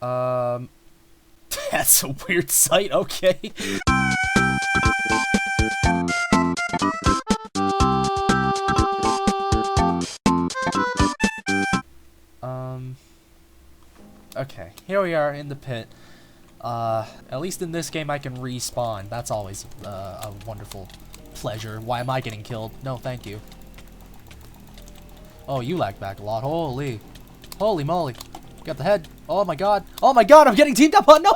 That's a weird sight, okay. Okay, here we are in the pit. At least in this game I can respawn. That's always a wonderful pleasure. Why am I getting killed? No, thank you. Oh, you lag back a lot. Holy moly. Got the head. Oh my god. Oh my god, I'm getting teamed up on. No.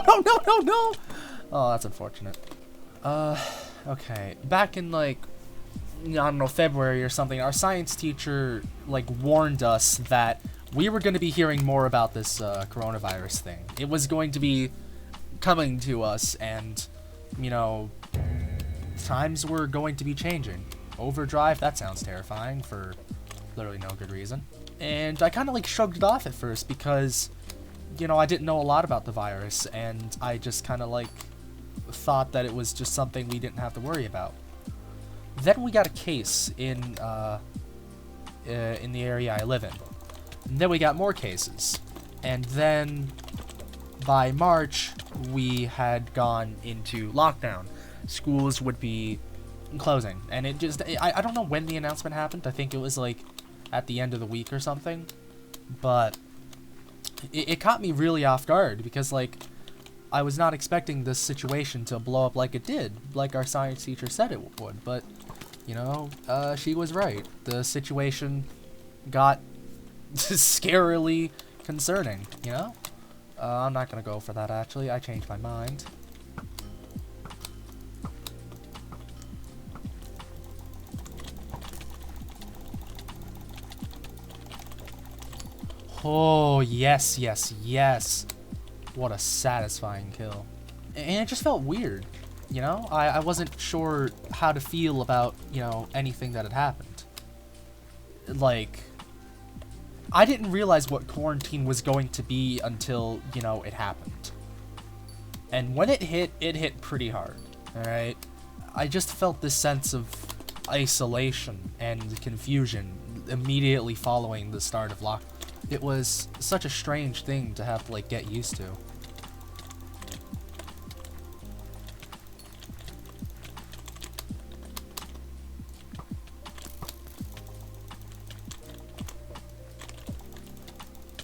Oh, that's unfortunate. Okay. Back in, like, I don't know, February or something, our science teacher, like, warned us that we were going to be hearing more about this coronavirus thing. It was going to be coming to us, and, you know, times were going to be changing. Overdrive, that sounds terrifying for literally no good reason. And I kind of, like, shrugged it off at first because, you know, I didn't know a lot about the virus, and I just kind of, like, thought that it was just something we didn't have to worry about. Then we got a case in the area I live in. And then we got more cases. And then by March, we had gone into lockdown. Schools would be closing. And it just, I don't know when the announcement happened. I think it was like at the end of the week or something. But it caught me really off guard because, like, I was not expecting this situation to blow up like it did, like our science teacher said it would. But, you know, she was right. The situation got scarily concerning, you know? I'm not gonna go for that, actually. I changed my mind. Oh, yes. What a satisfying kill. And it just felt weird, you know? I wasn't sure how to feel about, you know, anything that had happened. Like, I didn't realize what quarantine was going to be until, you know, it happened. And when it hit pretty hard, alright? I just felt this sense of isolation and confusion immediately following the start of lockdown. It was such a strange thing to have to, like, get used to.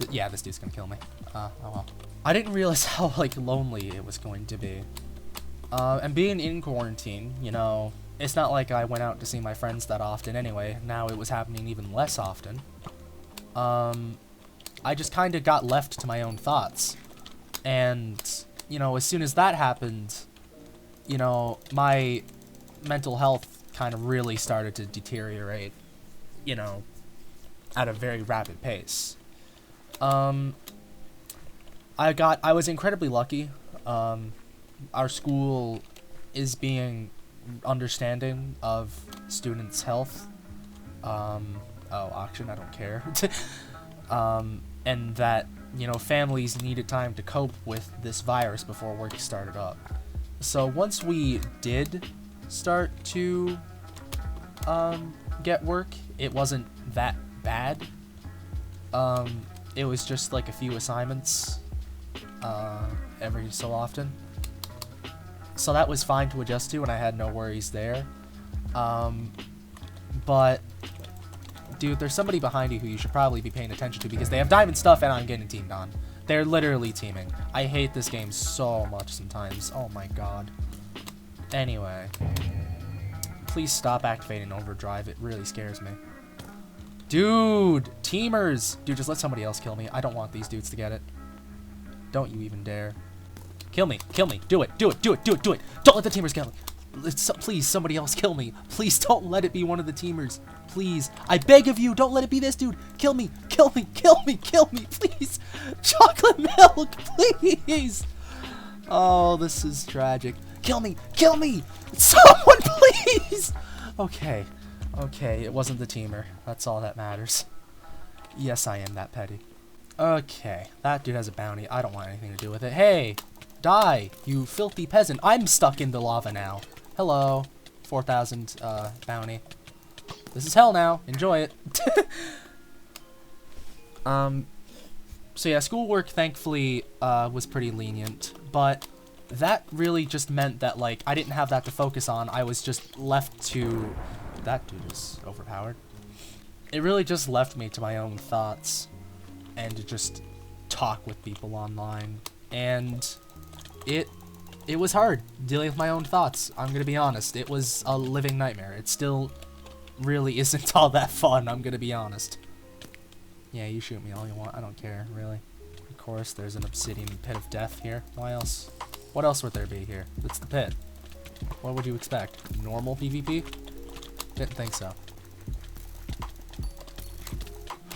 Yeah, this dude's gonna kill me. Oh well. I didn't realize how, like, lonely it was going to be. And being in quarantine, you know, it's not like I went out to see my friends that often anyway. Now it was happening even less often. I just kind of got left to my own thoughts. And, you know, as soon as that happened, you know, my mental health kind of really started to deteriorate, you know, at a very rapid pace. I was incredibly lucky. Our school is being understanding of students' health. Oh, auction, I don't care. And that, you know, families needed time to cope with this virus before work started up. So once we did start to, get work, it wasn't that bad. It was just like a few assignments, every so often. So that was fine to adjust to, and I had no worries there. But, dude, there's somebody behind you who you should probably be paying attention to because they have diamond stuff and I'm getting teamed on. They're literally teaming. I hate this game so much sometimes. Oh my god. Anyway. Please stop activating overdrive. It really scares me. Dude! Teamers! Dude, just let somebody else kill me. I don't want these dudes to get it. Don't you even dare. Kill me. Kill me. Do it. Do it. Do it. Do it. Do it. Don't let the teamers kill me. Please, somebody else kill me. Please don't let it be one of the teamers. Please. I beg of you, don't let it be this dude. Kill me. Kill me. Kill me. Kill me. Please. Chocolate milk. Please. Oh, this is tragic. Kill me. Kill me. Someone, please. Okay. Okay, it wasn't the teamer. That's all that matters. Yes, I am that petty. Okay, that dude has a bounty. I don't want anything to do with it. Hey, die, you filthy peasant. I'm stuck in the lava now. Hello, 4,000 bounty. This is hell now. Enjoy it. So yeah, schoolwork thankfully was pretty lenient, but that really just meant that like I didn't have that to focus on. I was just left to that dude is overpowered. It really just left me to my own thoughts and to just talk with people online, and it was hard dealing with my own thoughts. I'm gonna be honest, it was a living nightmare. It still really isn't all that fun, I'm gonna be honest. Yeah, you shoot me all you want, I don't care, really. Of course, there's an obsidian pit of death here. Why else? What else would there be here? It's the pit. What would you expect? Normal PvP? Didn't think so.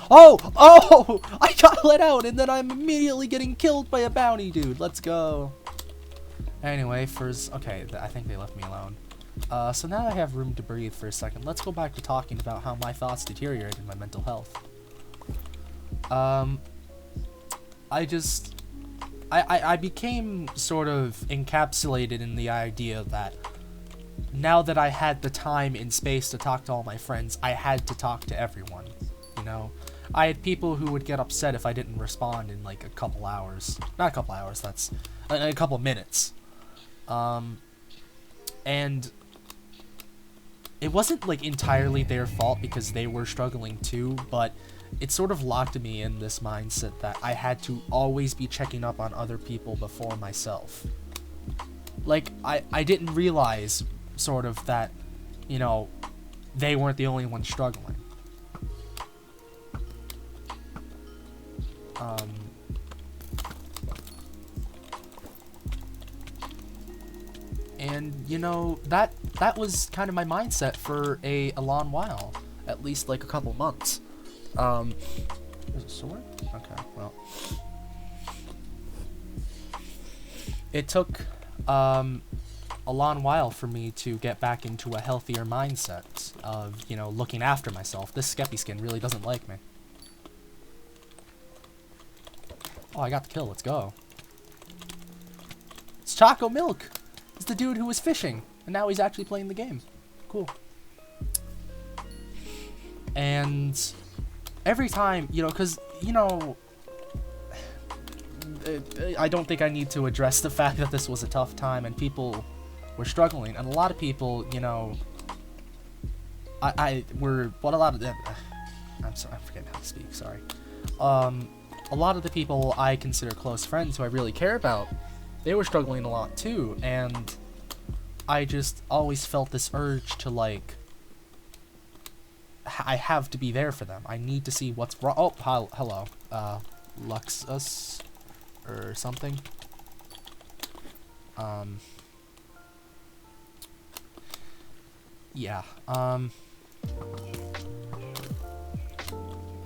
Oh! Oh! I got let out and then I'm immediately getting killed by a bounty dude. Let's go. Anyway, okay, I think they left me alone. So now I have room to breathe for a second. Let's go back to talking about how my thoughts deteriorated my mental health. I became sort of encapsulated in the idea that now that I had the time and space to talk to all my friends, I had to talk to everyone, you know? I had people who would get upset if I didn't respond in like a couple hours. Not a couple hours, that's a couple minutes. And it wasn't like entirely their fault because they were struggling too, but it sort of locked me in this mindset that I had to always be checking up on other people before myself. Like, I didn't realize sort of that, you know, they weren't the only ones struggling. And, you know, that was kind of my mindset for a long while. At least, like, a couple months. Is it sword? Okay, well. It took, a long while for me to get back into a healthier mindset of, you know, looking after myself. This Skeppy skin really doesn't like me. Oh, I got the kill. Let's go. It's Choco Milk. It's the dude who was fishing, and now he's actually playing the game. Cool. And every time, you know, because, you know, I don't think I need to address the fact that this was a tough time and people were struggling, and a lot of people, you know, I'm forgetting how to speak, sorry. A lot of the people I consider close friends who I really care about, they were struggling a lot too, and I just always felt this urge to, like, I have to be there for them. I need to see what's wrong. Oh, hello. Luxus or something. Yeah. Oh,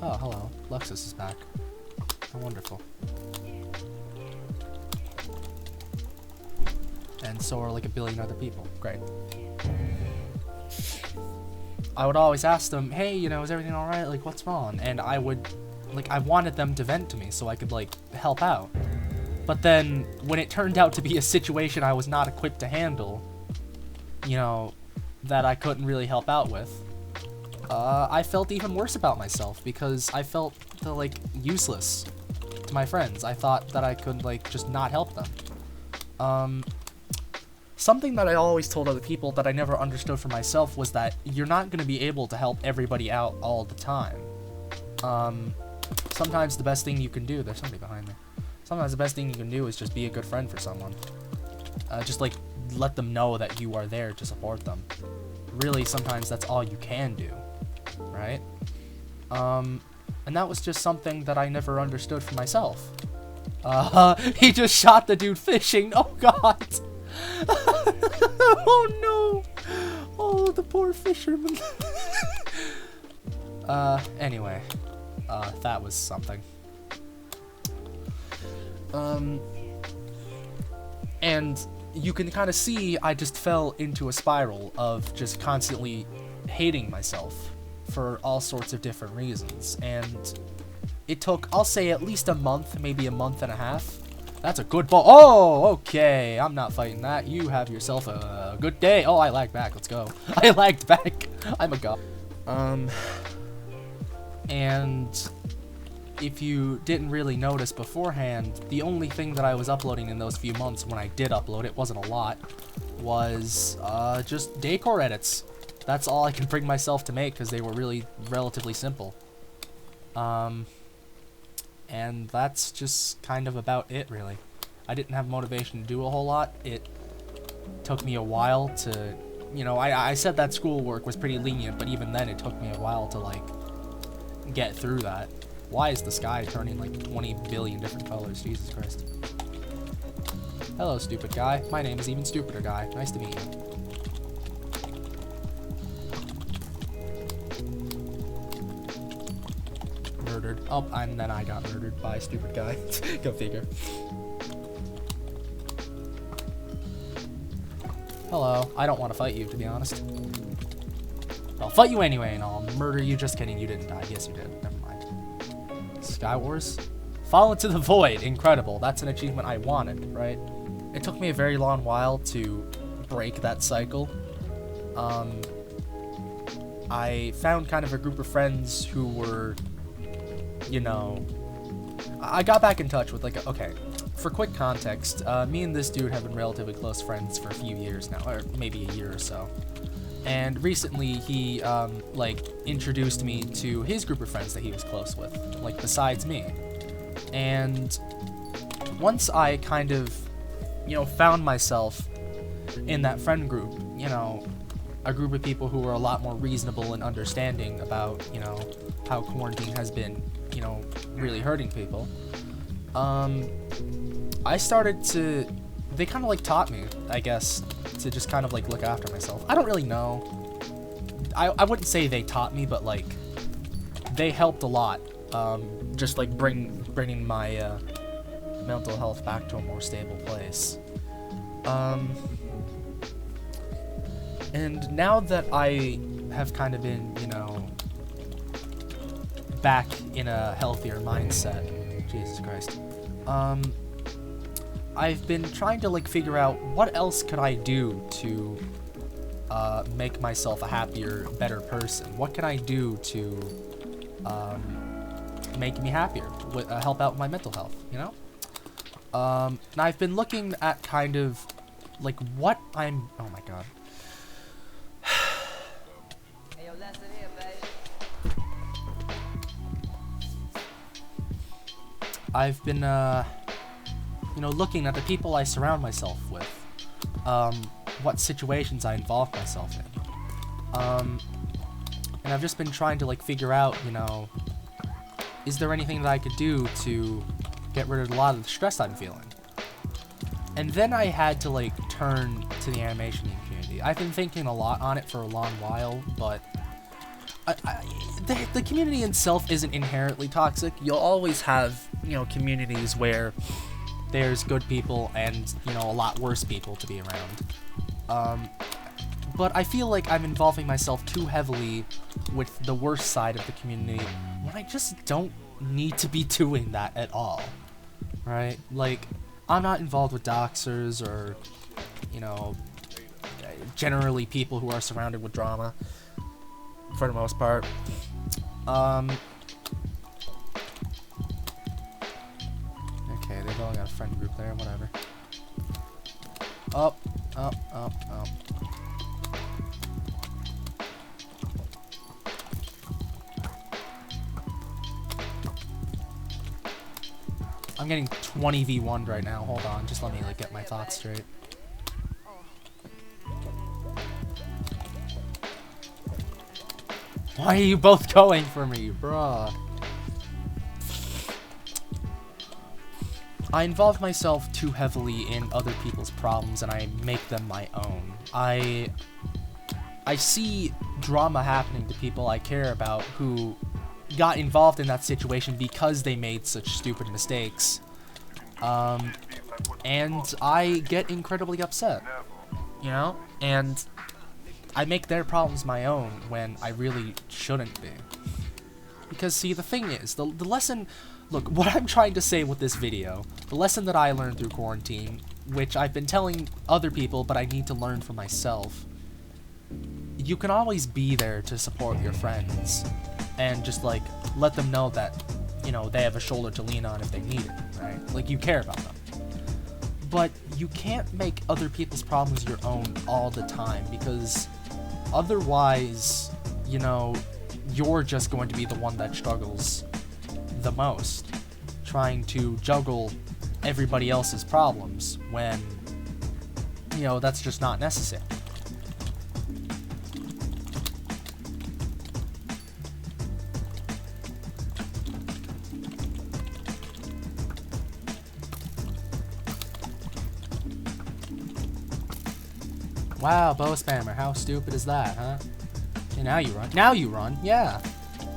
hello. Luxus is back. Oh, wonderful. And so are like a billion other people. Great. I would always ask them, hey, you know, is everything alright? Like, what's wrong? And I would, like, I wanted them to vent to me so I could, like, help out. But then, when it turned out to be a situation I was not equipped to handle, you know, that I couldn't really help out with, I felt even worse about myself because I felt, like, useless to my friends. I thought that I could, like, just not help them. Something that I always told other people that I never understood for myself was that you're not going to be able to help everybody out all the time. Sometimes the best thing you can do, there's somebody behind me. Sometimes the best thing you can do is just be a good friend for someone. Just like let them know that you are there to support them. Really, sometimes that's all you can do, right? And that was just something that I never understood for myself. He just shot the dude fishing. Oh God. Oh no! Oh, the poor fisherman. Anyway, that was something. And you can kind of see I just fell into a spiral of just constantly hating myself for all sorts of different reasons. And it took, I'll say, at least a month, maybe a month and a half. That's a good ball. Oh, okay. I'm not fighting that. You have yourself a good day. Oh, I lagged back. Let's go. I lagged back. I'm a god. And if you didn't really notice beforehand, the only thing that I was uploading in those few months, when I did upload, it wasn't a lot, was just decor edits. That's all I could bring myself to make, because they were really relatively simple. And that's just kind of about it, really. I didn't have motivation to do a whole lot. It took me a while to, you know, I said that schoolwork was pretty lenient, but even then it took me a while to, like, get through that. Why is the sky turning like 20 billion different colors? Jesus Christ. Hello, stupid guy. My name is even stupider guy. Nice to meet you. Murdered. Oh, and then I got murdered by a stupid guy. Go figure. Hello. I don't want to fight you, to be honest. I'll fight you anyway, and I'll murder you. Just kidding. You didn't die. Yes, you did. Never mind. Sky Wars? Fall into the void. Incredible. That's an achievement I wanted, right? It took me a very long while to break that cycle. I found kind of a group of friends who were, you know, I got back in touch with, like, okay, for quick context, me and this dude have been relatively close friends for a few years now, or maybe a year or so. And recently he, like, introduced me to his group of friends that he was close with, like, besides me. And once I kind of, you know, found myself in that friend group, you know, a group of people who were a lot more reasonable and understanding about, you know, how quarantine has been, you know, really hurting people, I started to, they kind of, like, taught me, I guess, to just kind of, like, look after myself. I don't really know. I wouldn't say they taught me, but, like, they helped a lot. Just, like, bringing my mental health back to a more stable place. And now that I have kind of been, you know, back in a healthier mindset, Jesus Christ, I've been trying to, like, figure out what else could I do to make myself a happier, better person. What can I do to make me happier, help out my mental health, you know? And I've been looking at kind of, like, what I'm, oh my god. I've been, you know, looking at the people I surround myself with, what situations I involve myself in, and I've just been trying to, like, figure out, you know, is there anything that I could do to get rid of a lot of the stress I'm feeling? And then I had to, like, turn to the animation community. I've been thinking a lot on it for a long while, but the community itself isn't inherently toxic. You'll always have, you know, communities where there's good people and, you know, a lot worse people to be around. But I feel like I'm involving myself too heavily with the worst side of the community when I just don't need to be doing that at all, right? Like, I'm not involved with doxers or, you know, generally people who are surrounded with drama, for the most part. Okay, they've all got a friend group there, whatever. Up, up, up, up. I'm getting 20v1'd right now. Hold on, just let me, like, get my thoughts straight. Why are you both going for me, bruh? I involve myself too heavily in other people's problems and I make them my own. I see drama happening to people I care about who got involved in that situation because they made such stupid mistakes. And I get incredibly upset, you know? And I make their problems my own when I really shouldn't be. Because, see, the thing is, the lesson... Look, what I'm trying to say with this video, the lesson that I learned through quarantine, which I've been telling other people, but I need to learn for myself, you can always be there to support your friends, and just, like, let them know that you know, they have a shoulder to lean on if they need it, right? Like, you care about them. But you can't make other people's problems your own all the time, because otherwise, you know, you're just going to be the one that struggles the most, trying to juggle everybody else's problems when, you know, that's just not necessary. Wow, bow spammer, how stupid is that, huh? Yeah, now you run. Now you run, yeah.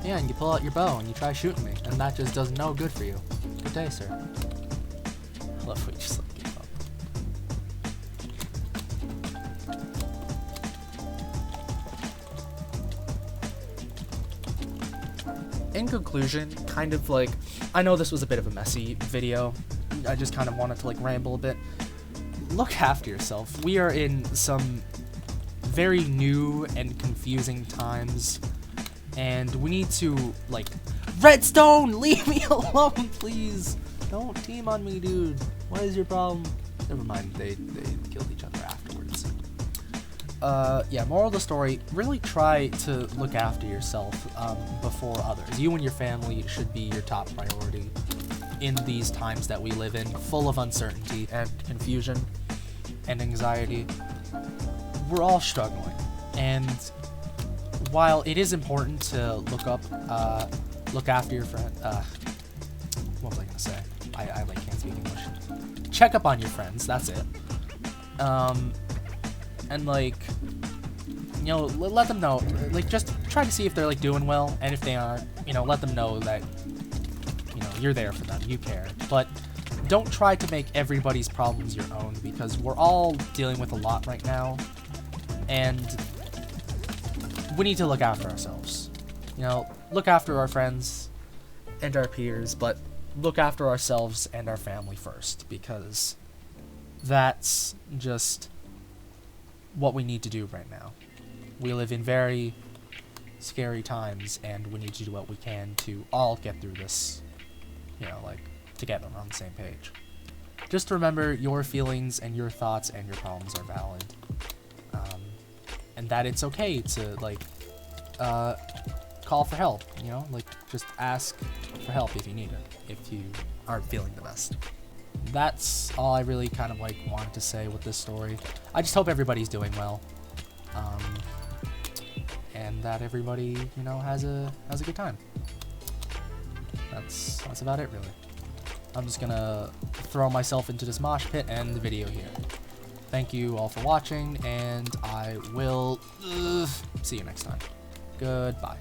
Yeah, and you pull out your bow and you try shooting me, and that just does no good for you. Good day, sir. I love what you just like gave up. In conclusion, kind of like, I know this was a bit of a messy video. I just kind of wanted to like ramble a bit. Look after yourself. We are in some very new and confusing times, and we need to, like, Redstone, leave me alone, please. Don't team on me, dude. What is your problem? Never mind, they killed each other afterwards. Yeah, moral of the story, really try to look after yourself before others. You and your family should be your top priority in these times that we live in, full of uncertainty and confusion and anxiety. We're all struggling, and while it is important to look after your friend, what was I gonna say? I like can't speak English. Check up on your friends, that's it. And like, you know, let them know, like, just try to see if they're like doing well, and if they aren't, you know, let them know that, you know, you're there for them, you care. But don't try to make everybody's problems your own, because we're all dealing with a lot right now, and we need to look after ourselves. You know, look after our friends and our peers, but look after ourselves and our family first, because that's just what we need to do right now. We live in very scary times, and we need to do what we can to all get through this, you know, like, together on the same page. Just remember, your feelings and your thoughts and your problems are valid, and that it's okay to, like, call for help, you know, like, just ask for help if you need it, if you aren't feeling the best. That's all I really kind of like wanted to say with this story. I just hope everybody's doing well, and that everybody, you know, has a good time. That's about it, really. I'm just gonna throw myself into this mosh pit and end the video here. Thank you all for watching, and I will see you next time. Goodbye.